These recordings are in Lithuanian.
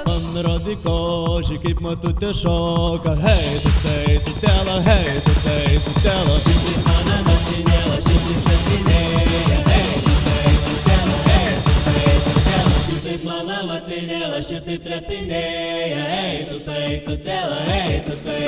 Man rodi koži, kaip matute šoka, hei, tutela, hei, tutela. Šitaip mano mašinėlė, šitaip šatinėja, hei, tutela, hei, tutela. Šitaip mano mašinėlė, šitaip trepinėja, hei, tutela, hei, tutela.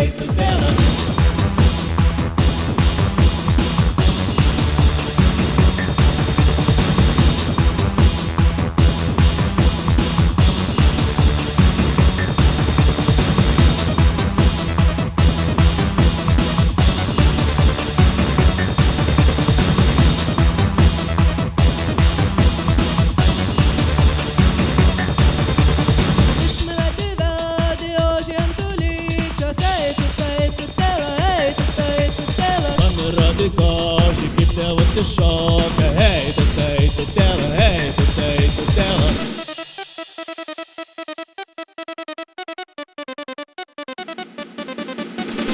Koži, kaip tėvas iššoka, hei, tutela, hei, tutela.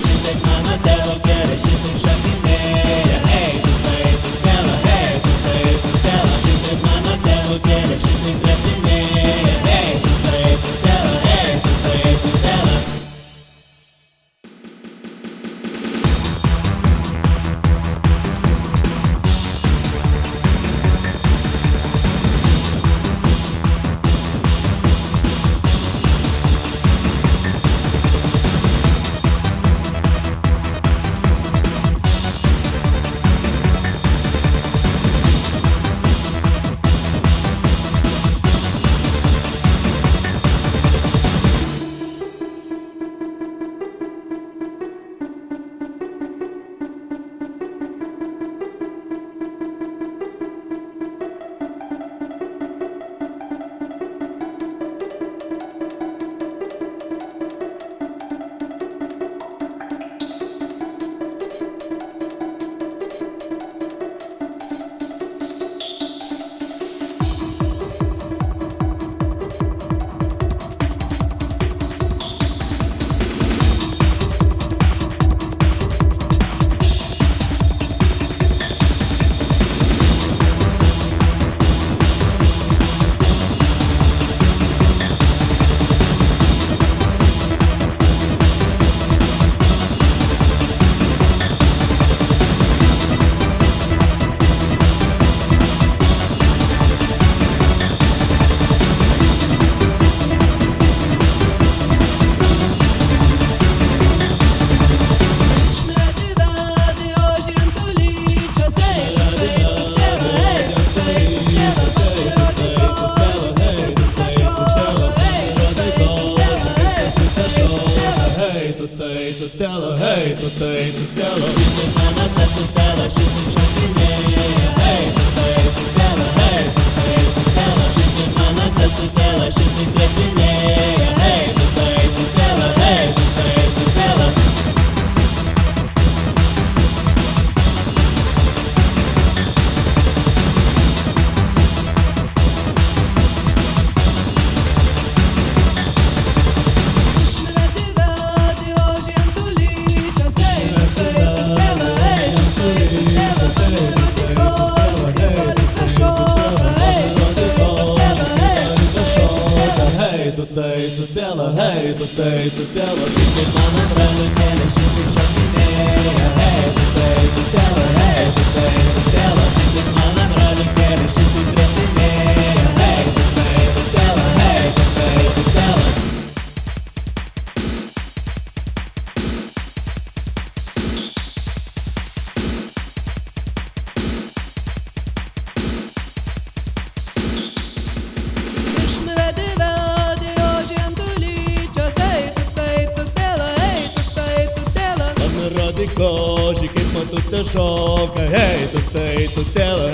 Šitaip mano tėvo kelias, šitaip šakinėja, hei, tutela, hei, tutela. Šitaip mano tėvo kelias, šitaip trepinėja, hei, tutela, hei, tutela. Tutela, hei, tutela. Šitaip mano tutela, šitaip šakinėja, hei, tutela, hei, tutela. Šitaip mano tutela, šitaip trepinėja, hei, tutela, hei, tutela. Tutela, hei, tutela. Šitaip mano brolio kelias, šitaip šakinėja, hei, tutela, hei, tutela. Šitaip mano brolio kelias, šitaip trepinėja, hei, tutela, hei, tutela. Rodi koži, kaip matute šoka, hei, tutela,